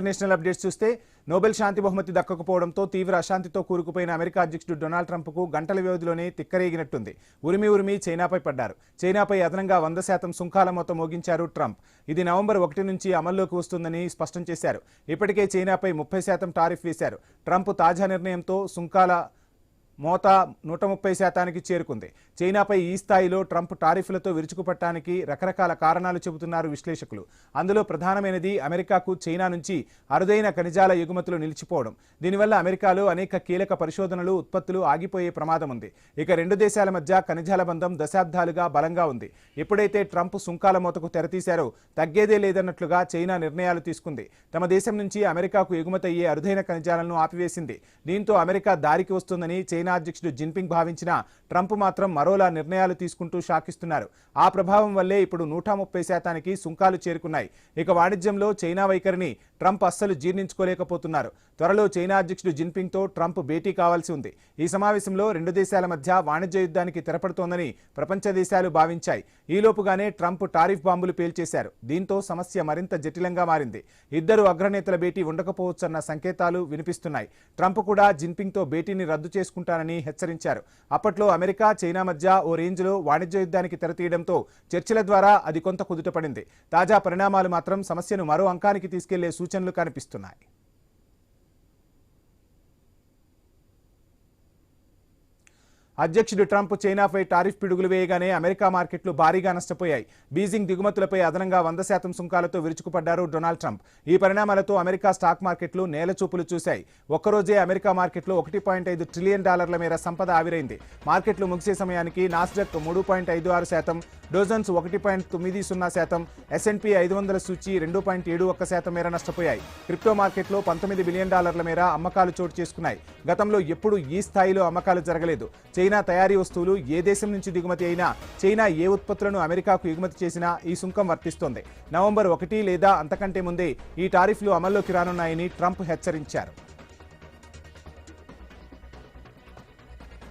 International updates చూస్తే Nobel శాంతి బహుమతి దక్కకపోవడంతో తీవ్ర అశాంతితో కూరుకుపోయిన అమెరికా అధ్యక్షుడు డొనాల్డ్ ట్రంప్కు గంటల వ్యవధిలోనే తిక్కరేగినట్టుంది. ఉరిమి చైనాపై పడ్డారు. చైనాపై అదనంగా 100% సుంకాల మొత్తం మోగించారు ట్రంప్. ఇది నవంబర్ 1 నుంచి అమల్లోకి వస్తుందని స్పష్టం చేశారు. ఇప్పటికే చైనాపై 30% టారిఫ్ వేశారు. ట్రంప్ తాజా నిర్ణయంతో సుంకాల మోత 130%కి చేరుకుంది. చైనాపై ఈ స్థాయిలో ట్రంప్ టారిఫ్లతో విరుచుకుపట్టడానికి రకరకాల కారణాలు చెబుతున్నారు విశ్లేషకులు. అందులో ప్రధానమైనది అమెరికాకు చైనా నుంచి అరుదైన ఖనిజాల ఎగుమతులు నిలిచిపోవడం. దీనివల్ల అమెరికాలో అనేక కీలక పరిశోధనలు, ఉత్పత్తులు ఆగిపోయే ప్రమాదం ఉంది. ఇక రెండు దేశాల మధ్య ఖనిజాల బంధం దశాబ్దాలుగా బలంగా ఉంది. ఎప్పుడైతే ట్రంప్ సుంకాల మోతకు తెరతీశారో తగ్గేదే లేదన్నట్లుగా చైనా నిర్ణయాలు తీసుకుంది. తమ దేశం నుంచి అమెరికాకు ఎగుమతయ్యే అరుదైన ఖనిజాలను ఆపివేసింది. దీంతో అమెరికా దారికి వస్తుందని చైనా అధ్యక్షుడు జిన్పింగ్ భావించిన ట్రంప్ మాత్రం మరోలా నిర్ణయాలు తీసుకుంటూ షాకిస్తున్నారు. ఆ ప్రభావం వల్లే ఇప్పుడు 130%కి సుంకాలు చేరుకున్నాయి. ఇక వాణిజ్యంలో చైనా వైఖరిని ట్రంప్ అస్సలు జీర్ణించుకోలేకపోతున్నారు. త్వరలో చైనా అధ్యక్షుడు జిన్పింగ్తో ట్రంప్ భేటీ కావాల్సి ఉంది. ఈ సమావేశంలో రెండు దేశాల మధ్య వాణిజ్య యుద్ధానికి తెరపడుతోందని ప్రపంచ దేశాలు భావించాయి. ఈలోపుగానే ట్రంప్ టారిఫ్ బాంబులు పేల్చేశారు. దీంతో సమస్య మరింత జటిలంగా మారింది. ఇద్దరు అగ్రనేతల భేటీ ఉండకపోవచ్చన్న సంకేతాలు వినిపిస్తున్నాయి. ట్రంప్ కూడా జిన్పింగ్తో భేటీని రద్దు చేసుకుంటానని హెచ్చరించారు. అప్పట్లో అమెరికా చైనా మధ్య ఓ రేంజ్లో వాణిజ్య యుద్ధానికి తెరతీయడంతో చర్చల ద్వారా అది కొంత కుదుటపడింది. తాజా పరిణామాలు మాత్రం సమస్యను మరో అంకానికి తీసుకెళ్లే సూచనలు కనిపిస్తున్నాయి. అధ్యక్షుడు ట్రంప్ చైనాపై టారిఫ్ పిడుగులు వేయగానే అమెరికా మార్కెట్లు భారీగా నష్టపోయాయి. బీజింగ్ దిగుమతులపై అదనంగా 100% సుంకాలతో విరుచుకుపడ్డారు డొనాల్డ్ ట్రంప్. ఈ పరిణామాలతో అమెరికా స్టాక్ మార్కెట్లు నేలచూపులు చూశాయి. ఒక్కరోజే అమెరికా మార్కెట్లో $1.5 ట్రిలియన్ మేర సంపద ఆవిరైంది. మార్కెట్లు ముగిసే సమయానికి నాస్డాక్ 3.56%, డోజన్స్ 1.90%, S&P 500 సూచీ 2.71% మేర నష్టపోయాయి. క్రిప్టో మార్కెట్లో $19 బిలియన్ మేర అమ్మకాలు చోటు చేసుకున్నాయి. గతంలో ఎప్పుడు ఈ స్థాయిలో అమ్మకాలు జరగలేదు. చైనా తయారీ వస్తువులు ఏ దేశం నుంచి దిగుమతి అయినా, చైనా ఏ ఉత్పత్తులను అమెరికాకు ఎగుమతి చేసినా ఈ సుంకం వర్తిస్తోంది. నవంబర్ 1 లేదా అంతకంటే ముందే ఈ టారిఫ్లు అమల్లోకి రానున్నాయని ట్రంప్ హెచ్చరించారు.